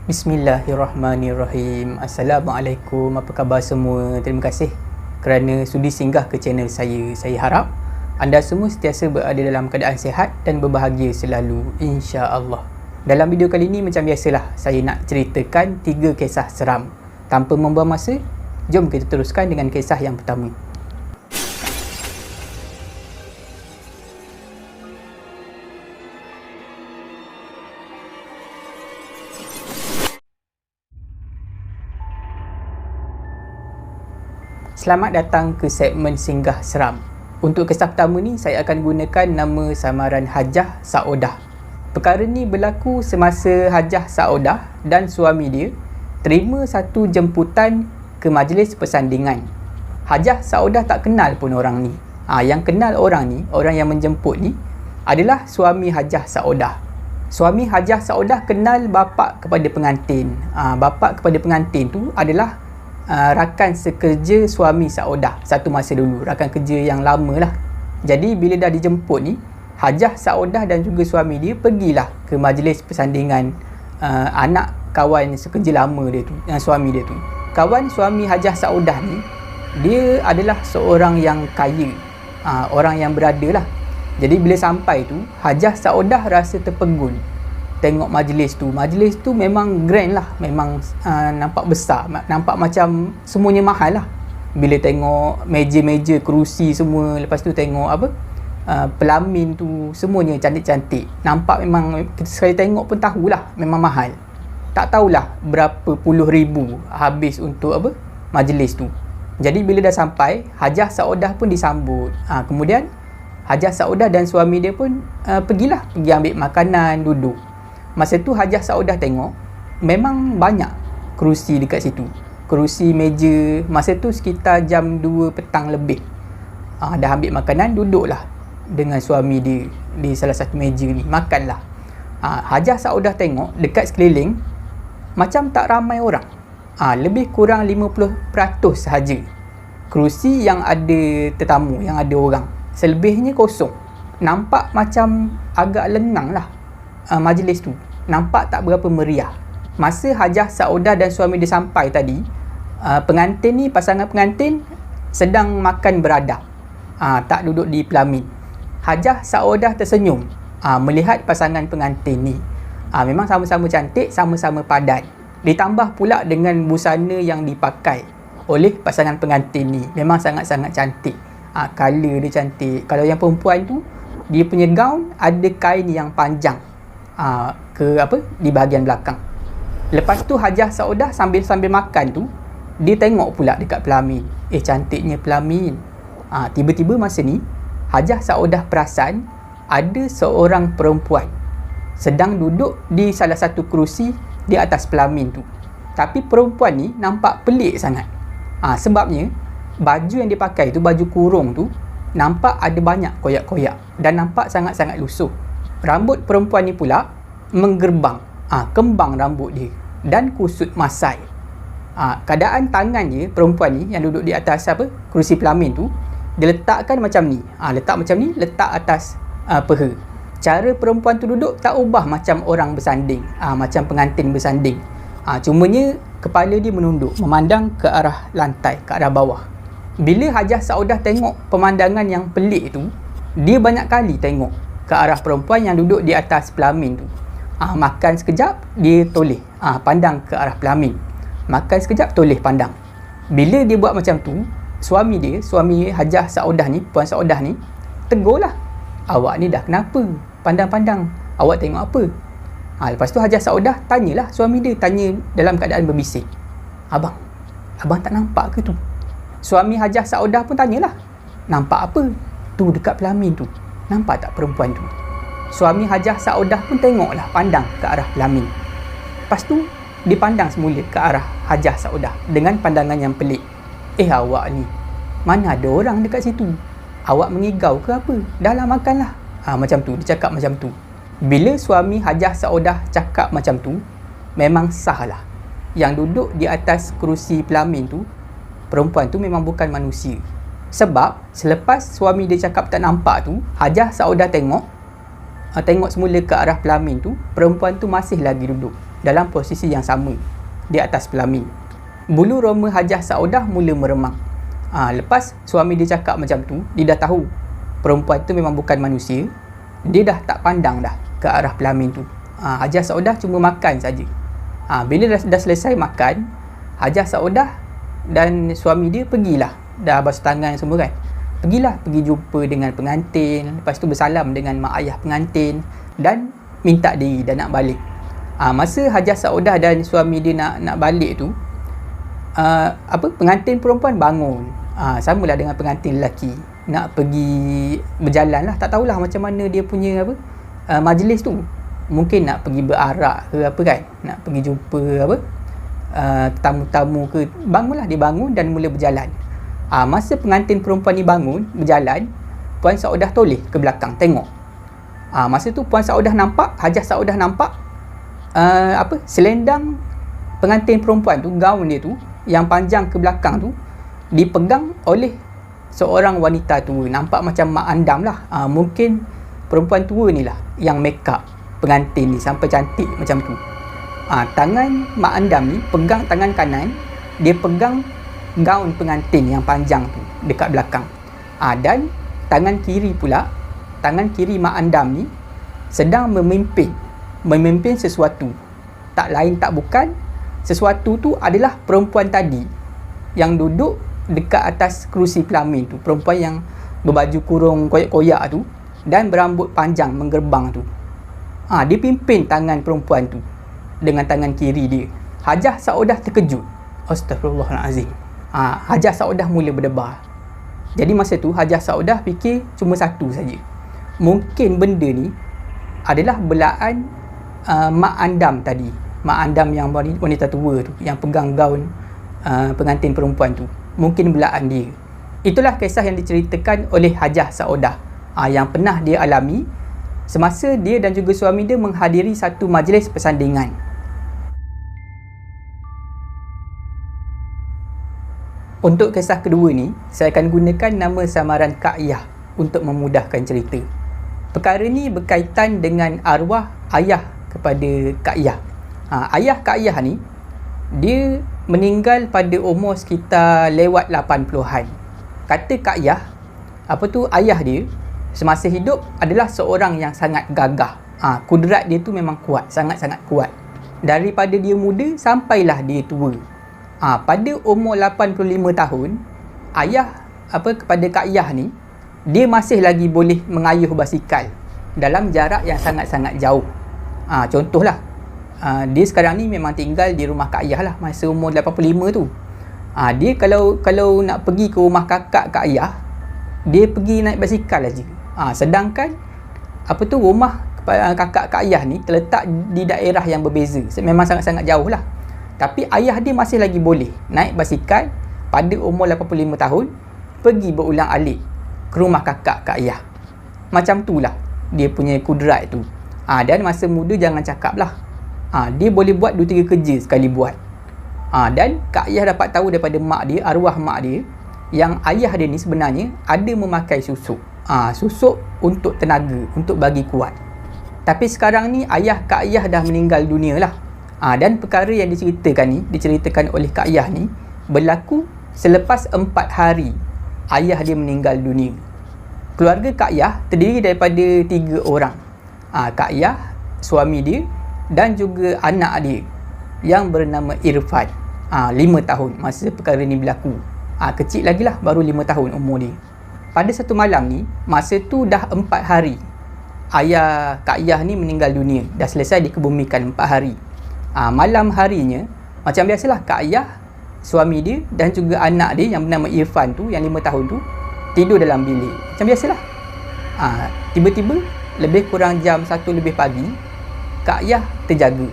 Bismillahirrahmanirrahim. Assalamualaikum, apa khabar semua? Terima kasih kerana sudi singgah ke channel saya. Saya harap anda semua sentiasa berada dalam keadaan sihat dan berbahagia selalu, insya-Allah. Dalam video kali ini macam biasalah, saya nak ceritakan 3 kisah seram. Tanpa membuang masa, jom kita teruskan dengan kisah yang pertama. Selamat datang ke segmen Singgah Seram. Untuk kisah pertama ni, saya akan gunakan nama samaran Hajah Saodah. Perkara ni berlaku semasa Hajah Saodah dan suami dia terima satu jemputan ke majlis persandingan. Hajah Saodah tak kenal pun orang ni. Yang kenal orang ni, orang yang menjemput ni, adalah suami Hajah Saodah. Suami Hajah Saodah kenal bapa kepada pengantin. Bapa kepada pengantin tu adalah rakan sekerja suami Saodah satu masa dulu, rakan kerja yang lama lah. Jadi bila dah dijemput ni, Hajah Saodah dan juga suami dia pergilah ke majlis persandingan anak kawan sekerja lama dia tu, suami dia tu. Kawan suami Hajah Saodah ni, dia adalah seorang yang kaya, orang yang berada lah. Jadi bila sampai tu, Hajah Saodah rasa terpegun tengok majlis tu. Majlis tu memang grand lah, memang nampak besar, nampak macam semuanya mahal lah. Bila tengok meja-meja, kerusi semua, lepas tu tengok pelamin tu, semuanya cantik-cantik. Nampak memang, kita sekali tengok pun tahulah memang mahal. Tak tahulah berapa puluh ribu habis untuk majlis tu. Jadi bila dah sampai, Hajah Saodah pun disambut. Kemudian Hajah Saodah dan suami dia pun pergi ambil makanan, duduk. Masa tu Hajah Saodah tengok memang banyak kerusi dekat situ. Kerusi, meja. Masa tu sekitar jam 2 petang lebih. Dah ambil makanan, duduklah dengan suami dia di salah satu meja ni, makanlah. Hajah Saodah tengok dekat sekeliling macam tak ramai orang. Lebih kurang 50% sahaja kerusi yang ada tetamu, yang ada orang. Selebihnya kosong. Nampak macam agak lengang lah majlis tu. Nampak tak berapa meriah. Masa Hajah Saodah dan suami dia sampai tadi, pengantin ni, pasangan pengantin sedang makan beradab, tak duduk di pelamin. Hajah Saodah tersenyum melihat pasangan pengantin ni. Memang sama-sama cantik, sama-sama padan. Ditambah pula dengan busana yang dipakai oleh pasangan pengantin ni, memang sangat-sangat cantik. Colour dia cantik. Kalau yang perempuan tu, dia punya gown ada kain yang panjang di bahagian belakang. Lepas tu Hajah Saodah sambil makan tu, dia tengok pula dekat pelamin. Cantiknya pelamin. Tiba-tiba masa ni, Hajah Saodah perasan ada seorang perempuan sedang duduk di salah satu kerusi di atas pelamin tu. Tapi perempuan ni nampak pelik sangat. Sebabnya baju yang dia pakai tu, baju kurung tu, nampak ada banyak koyak-koyak dan nampak sangat-sangat lusuh. Rambut perempuan ni pula menggerbang, kembang rambut dia dan kusut masai. Keadaan tangan dia, perempuan ni yang duduk di atas kerusi pelamin tu, dia letakkan macam ni. Letak atas peha. Cara perempuan tu duduk tak ubah macam orang bersanding, macam pengantin bersanding. Cumanya kepala dia menunduk, memandang ke arah lantai, ke arah bawah. Bila Hajah Saodah tengok pemandangan yang pelik tu, dia banyak kali tengok ke arah perempuan yang duduk di atas pelamin tu. Makan sekejap, dia toleh, pandang ke arah pelamin. Makan sekejap, toleh pandang. Bila dia buat macam tu, suami Hajah Saodah ni, Puan Saodah ni, tegurlah. Awak ni dah kenapa? Pandang-pandang. Awak tengok apa? Lepas tu Hajah Saodah tanyalah suami dia, tanya dalam keadaan berbisik. Abang tak nampak ke tu? Suami Hajah Saodah pun tanyalah. Nampak apa? Tu dekat pelamin tu. Nampak tak perempuan tu? Suami Hajah Saodah pun tengoklah, pandang ke arah pelamin. Lepas tu, dia pandang semula ke arah Hajah Saodah dengan pandangan yang pelik. Awak ni, mana ada orang dekat situ? Awak mengigau ke apa? Dah lah makanlah. Macam tu, dia cakap macam tu. Bila suami Hajah Saodah cakap macam tu, memang sahlah. Yang duduk di atas kerusi pelamin tu, perempuan tu memang bukan manusia. Sebab selepas suami dia cakap tak nampak tu, Hajah Saodah tengok semula ke arah pelamin tu, perempuan tu masih lagi duduk. dalam posisi yang sama di atas pelamin. Bulu roma Hajah Saudah mula meremang. Lepas suami dia cakap macam tu, dia dah tahu perempuan tu memang bukan manusia. Dia dah tak pandang dah ke arah pelamin tu. Hajah Saudah cuma makan saja. Bila dah selesai makan, Hajah Saudah dan suami dia pergilah, dah basuh tangan semua kan, pergi jumpa dengan pengantin. Lepas tu bersalam dengan mak ayah pengantin dan minta diri dan nak balik. Masa Hajah Saudah dan suami dia nak balik tu, pengantin perempuan bangun. Samalah dengan pengantin lelaki, nak pergi berjalan lah, tak tahulah macam mana dia punya majlis tu. Mungkin nak pergi berarak ke apa kan, nak pergi jumpa tamu-tamu ke. Bangunlah, dia bangun dan mula berjalan. Masa pengantin perempuan ni bangun berjalan, Puan Saudah toleh ke belakang tengok. Masa tu Puan Saudah nampak, Hajah Saudah nampak selendang pengantin perempuan tu, gaun dia tu yang panjang ke belakang tu dipegang oleh seorang wanita tua. Nampak macam mak andam lah. Mungkin perempuan tua ni lah yang make up pengantin ni sampai cantik macam tu. Tangan mak andam ni pegang tangan kanan, dia pegang gaun pengantin yang panjang tu dekat belakang. Dan tangan kiri pula, tangan kiri mak andam ni sedang memimpin sesuatu. Tak lain tak bukan, sesuatu tu adalah perempuan tadi yang duduk dekat atas kerusi pelamin tu. Perempuan yang berbaju kurung koyak-koyak tu dan berambut panjang menggerbang tu. Dia pimpin tangan perempuan tu dengan tangan kiri dia. Hajah Saudah terkejut. Astaghfirullahalazim. Hajah Saudah mula berdebar. Jadi masa tu Hajah Saudah fikir cuma satu saja. Mungkin benda ni adalah belaan mak andam tadi. Mak andam yang wanita tua tu, yang pegang gaun pengantin perempuan tu. Mungkin belaan dia. Itulah kisah yang diceritakan oleh Hajah Saudah yang pernah dia alami semasa dia dan juga suami dia menghadiri satu majlis persandingan. Untuk kisah kedua ni, saya akan gunakan nama samaran Kak Yah untuk memudahkan cerita. Perkara ni berkaitan dengan arwah ayah kepada Kak Yah. Ayah Kak Yah ni, dia meninggal pada umur sekitar lewat 80-an. Kata Kak Yah, ayah dia semasa hidup adalah seorang yang sangat gagah. Kudrat dia tu memang kuat, sangat-sangat kuat. Daripada dia muda sampailah dia tua. Pada umur 85 tahun, ayah kepada Kak Yah ni, dia masih lagi boleh mengayuh basikal dalam jarak yang sangat-sangat jauh. Contohlah, dia sekarang ni memang tinggal di rumah Kak Yah lah masa umur 85 tu. Dia kalau nak pergi ke rumah kakak Kak Yah, dia pergi naik basikal aja. Sedangkan rumah kakak Kak Yah ni terletak di daerah yang berbeza, memang sangat-sangat jauh lah. Tapi ayah dia masih lagi boleh naik basikal pada umur 85 tahun, pergi berulang-alik ke rumah kakak Kak Yah. Macam tu lah dia punya kudrat tu. Dan masa muda jangan cakap lah. Dia boleh buat 2-3 kerja sekali buat. Dan Kak Yah dapat tahu daripada mak dia, arwah mak dia, yang ayah dia ni sebenarnya ada memakai susuk. Susuk untuk tenaga, untuk bagi kuat. Tapi sekarang ni ayah Kak Yah dah meninggal dunia lah. Dan perkara yang diceritakan oleh Kak Yah ni berlaku selepas 4 hari ayah dia meninggal dunia. Keluarga Kak Yah terdiri daripada 3 orang. Kak Yah, suami dia dan juga anak dia yang bernama Irfan. 5 tahun masa perkara ni berlaku. Kecil lagi lah, baru 5 tahun umur dia. Pada satu malam ni, masa tu dah 4 hari ayah Kak Yah ni meninggal dunia. Dah selesai dikebumikan 4 hari. Malam harinya, macam biasalah, Kak Yah, suami dia dan juga anak dia yang bernama Irfan tu, yang 5 tahun tu, tidur dalam bilik macam biasalah. Tiba-tiba lebih kurang jam 1 lebih pagi, Kak Yah terjaga.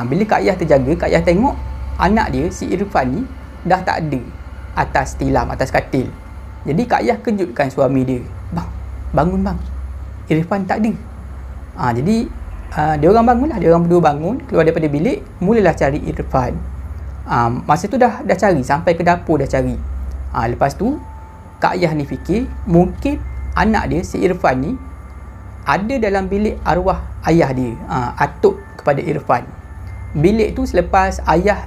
Bila Kak Yah terjaga, Kak Yah tengok anak dia, si Irfan ni, dah tak ada atas tilam, atas katil. Jadi Kak Yah kejutkan suami dia. "Bang, bangun bang, Irfan tak ada." Jadi dia orang bangun lah, dia orang berdua bangun, keluar daripada bilik, mulalah cari Irfan. Masa tu dah cari, sampai ke dapur dah cari. Lepas tu Kak Yah ni fikir, mungkin anak dia, si Irfan ni, ada dalam bilik arwah ayah dia, atuk kepada Irfan. bilik tu selepas ayah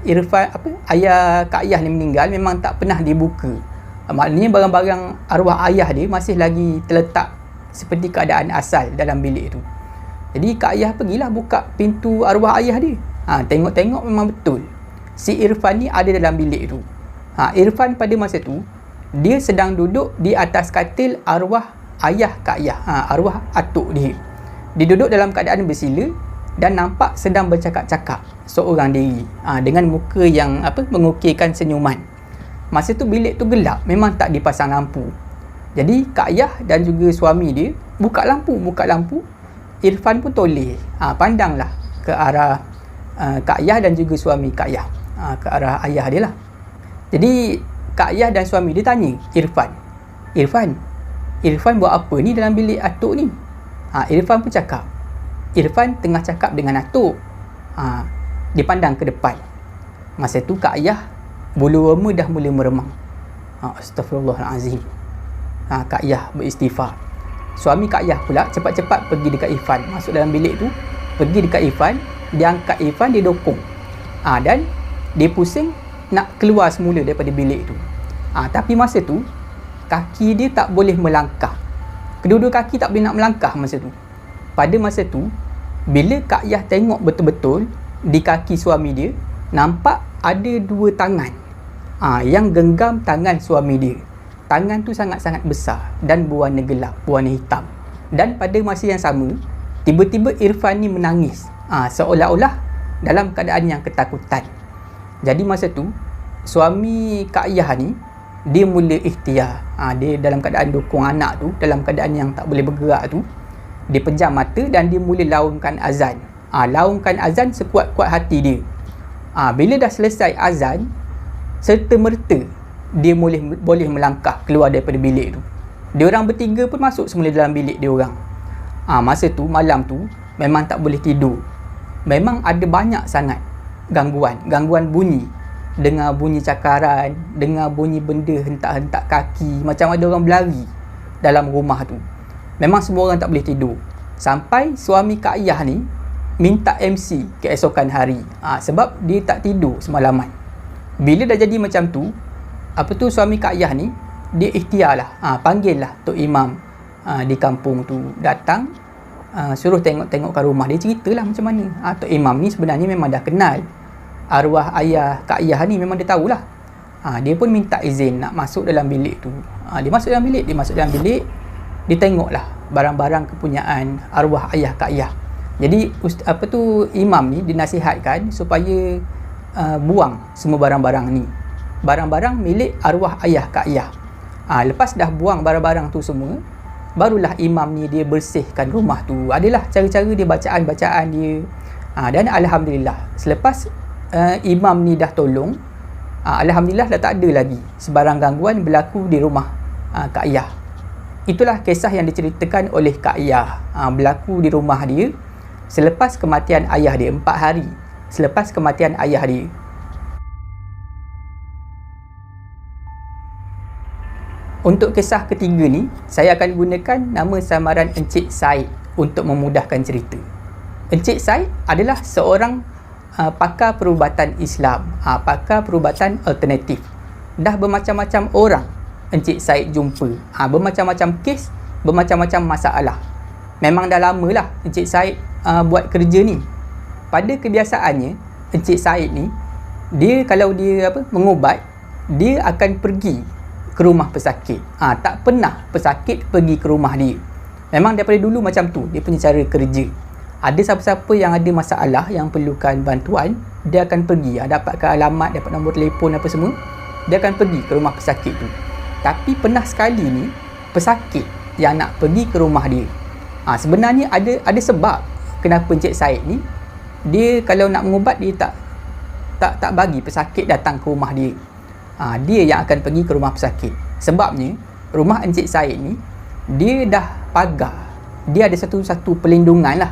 Kak Ayah ni meninggal memang tak pernah dibuka. Maknanya barang-barang arwah ayah dia masih lagi terletak seperti keadaan asal dalam bilik tu. Jadi Kak Ayah pergilah buka pintu arwah ayah dia. Tengok-tengok memang betul si Irfan ni ada dalam bilik tu. Irfan pada masa tu dia sedang duduk di atas katil arwah ayah Kak Ayah, arwah atuk dia. Dia duduk dalam keadaan bersila dan nampak sedang bercakap-cakap seorang diri, dengan muka yang mengukirkan senyuman. Masa tu bilik tu gelap, memang tak dipasang lampu. Jadi Kak Ayah dan juga suami dia buka lampu. Irfan pun toleh, pandanglah ke arah Kak Ayah dan juga suami Kak Ayah, ke arah ayah dia lah. Jadi Kak Ayah dan suami dia tanya Irfan buat apa ni dalam bilik atuk ni? Irfan pun cakap, Irfan tengah cakap dengan atuk. Dia pandang ke depan. Masa tu Kak Ayah bulu roma dah mula meremang. Astaghfirullahalazim. Kak Ayah beristighfar. Suami Kak Ayah pula cepat-cepat pergi dekat Irfan, masuk dalam bilik tu, pergi dekat Irfan, dia angkat Irfan, dia dokong. Dan dia pusing nak keluar semula daripada bilik tu. Tapi masa tu kaki dia tak boleh melangkah. Kedua-dua kaki tak boleh nak melangkah masa tu. Pada masa tu bila Kak Ayah tengok betul-betul di kaki suami dia, nampak ada dua tangan yang genggam tangan suami dia. Tangan tu sangat-sangat besar dan berwarna gelap, berwarna hitam. Dan pada masa yang sama, tiba-tiba Irfan ni menangis, seolah-olah dalam keadaan yang ketakutan. Jadi masa tu suami Kak Ayah ni dia mula ikhtiar. Dia dalam keadaan dokong anak tu, dalam keadaan yang tak boleh bergerak tu, dia pejam mata dan dia mula laungkan azan. Laungkan azan sekuat-kuat hati dia. Bila dah selesai azan, serta-merta dia boleh melangkah keluar daripada bilik tu. Dia orang bertiga pun masuk semula dalam bilik dia orang. Masa tu, malam tu memang tak boleh tidur. Memang ada banyak sangat gangguan bunyi. Dengar bunyi cakaran, dengar bunyi benda hentak-hentak kaki, macam ada orang berlari dalam rumah tu. Memang semua orang tak boleh tidur. Sampai suami Kak Ayah ni minta MC keesokan hari, sebab dia tak tidur semalaman. Bila dah jadi macam tu, suami Kak Ayah ni dia ikhtiar lah, panggil lah Tok Imam di kampung tu datang, suruh tengok-tengokkan rumah dia, ceritalah macam mana. Tok Imam ni sebenarnya memang dah kenal arwah ayah Kak Ayah ni, memang dia tahulah. Dia pun minta izin nak masuk dalam bilik tu. Dia masuk dalam bilik, dia tengoklah barang-barang kepunyaan arwah ayah Kak Ayah. Jadi imam ni dinasihatkan supaya buang semua barang-barang ni, barang-barang milik arwah ayah Kak Ayah. Lepas dah buang barang-barang tu semua, barulah imam ni dia bersihkan rumah tu. Adalah cara-cara dia, bacaan-bacaan dia. Dan alhamdulillah selepas imam ni dah tolong, alhamdulillah dah tak ada lagi sebarang gangguan berlaku di rumah Kak Ayah. Itulah kisah yang diceritakan oleh Kak Ayah, berlaku di rumah dia selepas kematian ayah dia, 4 hari selepas kematian ayah dia. Untuk kisah ketiga ni, saya akan gunakan nama samaran Encik Said untuk memudahkan cerita. Encik Said adalah seorang pakar perubatan Islam, pakar perubatan alternatif. Dah bermacam-macam orang Encik Said jumpa, bermacam-macam kes, bermacam-macam masalah. Memang dah lama lah Encik Said buat kerja ni. Pada kebiasaannya, Encik Said ni, dia kalau dia mengubat, dia akan pergi ke rumah pesakit. Tak pernah pesakit pergi ke rumah dia. Memang daripada dulu macam tu dia punya cara kerja. Ada siapa-siapa yang ada masalah, yang perlukan bantuan, dia akan pergi, dapatkan alamat, dapat nombor telefon apa semua, dia akan pergi ke rumah pesakit tu. Tapi pernah sekali ni pesakit yang nak pergi ke rumah dia. Sebenarnya ada sebab kenapa Encik Said ni, dia kalau nak mengubat, dia tak bagi pesakit datang ke rumah dia. Dia yang akan pergi ke rumah pesakit. Sebabnya rumah Encik Said ni dia dah pagar, dia ada satu perlindungan lah.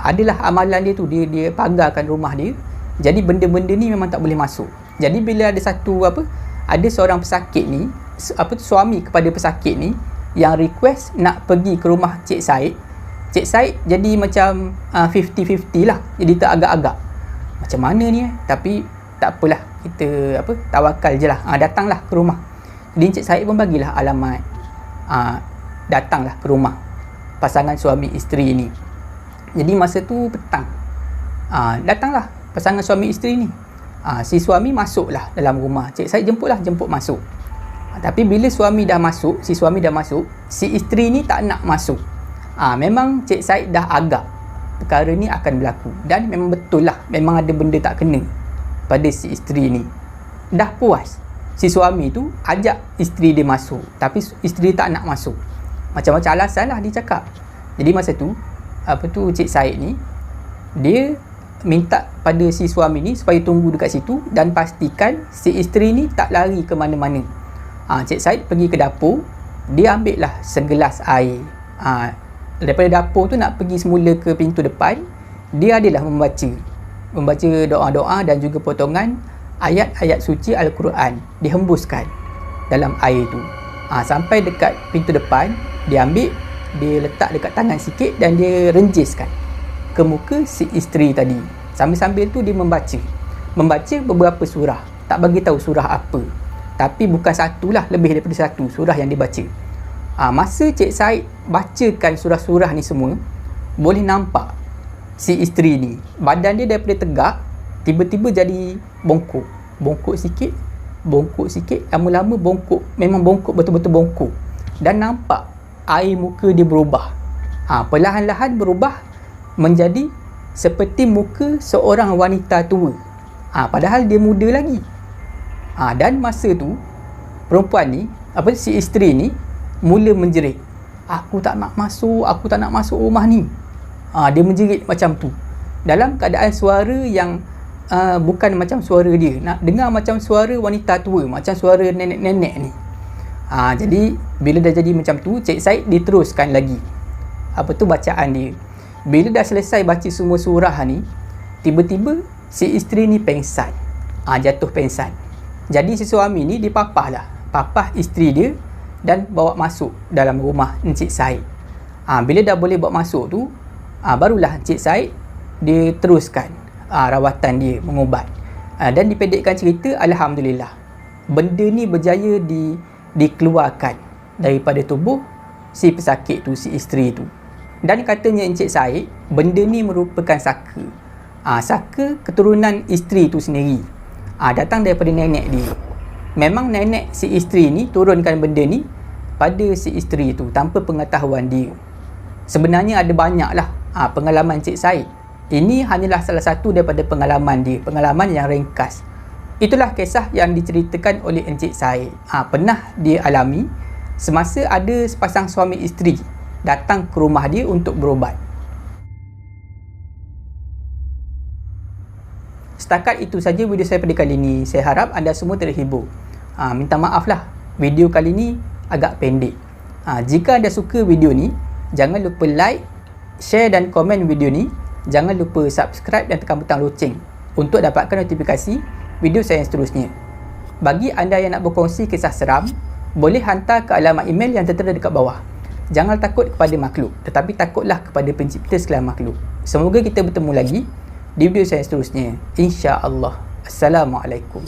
Adalah amalan dia tu, dia pagarkan rumah dia. Jadi benda-benda ni memang tak boleh masuk. Jadi bila ada ada seorang pesakit ni, suami kepada pesakit ni yang request nak pergi ke rumah Cik Said, jadi macam 50-50 lah. Jadi teragak-agak. macam mana ni tapi tak apalah, kita tawakal je lah. Datanglah ke rumah. Jadi Encik Said pun bagilah alamat. Datanglah ke rumah pasangan suami isteri ni. Jadi masa tu petang, datanglah pasangan suami isteri ni. Si suami masuklah dalam rumah. Encik Said jemput masuk. Tapi bila si suami dah masuk, si isteri ni tak nak masuk. Memang Encik Said dah agak perkara ni akan berlaku, dan memang betul lah, memang ada benda tak kena pada si isteri ni. Dah puas, si suami tu ajak isteri dia masuk, tapi isteri tak nak masuk. Macam-macam alasan lah dia cakap. Jadi masa tu Encik Said ni dia minta pada si suami ni supaya tunggu dekat situ dan pastikan si isteri ni tak lari ke mana-mana. Encik Said pergi ke dapur, dia ambil lah segelas air. Daripada dapur tu nak pergi semula ke pintu depan, dia adalah membaca doa-doa dan juga potongan ayat-ayat suci Al-Quran, dihembuskan dalam air tu. Sampai dekat pintu depan, dia ambil, dia letak dekat tangan sikit dan dia renjiskan ke muka si isteri tadi. Sambil-sambil tu dia membaca beberapa surah. Tak bagi tahu surah apa, tapi bukan satu lah, lebih daripada satu surah yang dia baca. Masa Cik Said bacakan surah-surah ni semua, boleh nampak si isteri ni, badan dia daripada tegak tiba-tiba jadi bongkok sikit, lama-lama bongkok, memang bongkok, betul-betul bongkok. Dan nampak air muka dia berubah, perlahan-lahan berubah menjadi seperti muka seorang wanita tua, padahal dia muda lagi. Dan masa tu perempuan ni, si isteri ni mula menjerit, aku tak nak masuk rumah ni. Dia menjerit macam tu, dalam keadaan suara yang bukan macam suara dia, nak dengar macam suara wanita tua, macam suara nenek-nenek ni. Jadi bila dah jadi macam tu, Cik Said diteruskan lagi bacaan dia. Bila dah selesai baca semua surah ni, tiba-tiba si isteri ni pengsan, jatuh pengsan. Jadi si suami ni papah isteri dia dan bawa masuk dalam rumah Encik Said. Bila dah boleh bawa masuk tu, barulah Encik Said dia teruskan rawatan dia, mengubat. Dan dipendekkan cerita, alhamdulillah benda ni berjaya dikeluarkan daripada tubuh si pesakit tu, si isteri tu. Dan katanya Encik Said, benda ni merupakan saka. Saka keturunan isteri tu sendiri. Datang daripada nenek dia. Memang nenek si isteri ni turunkan benda ni pada si isteri tu tanpa pengetahuan dia. Sebenarnya ada banyaklah pengalaman Encik Said. Ini hanyalah salah satu daripada pengalaman dia, pengalaman yang ringkas. Itulah kisah yang diceritakan oleh Encik Said. Pernah dia alami semasa ada sepasang suami isteri datang ke rumah dia untuk berubat. Setakat itu saja video saya pada kali ini. Saya harap anda semua terhibur. Minta maaf lah, video kali ini agak pendek. Jika anda suka video ni, jangan lupa like, share dan komen video ni. Jangan lupa subscribe dan tekan butang loceng untuk dapatkan notifikasi video saya yang seterusnya. Bagi anda yang nak berkongsi kisah seram, boleh hantar ke alamat email yang tertera dekat bawah. Jangan takut kepada makhluk, tetapi takutlah kepada pencipta segala makhluk. Semoga kita bertemu lagi di video saya seterusnya, insya-Allah. Assalamualaikum.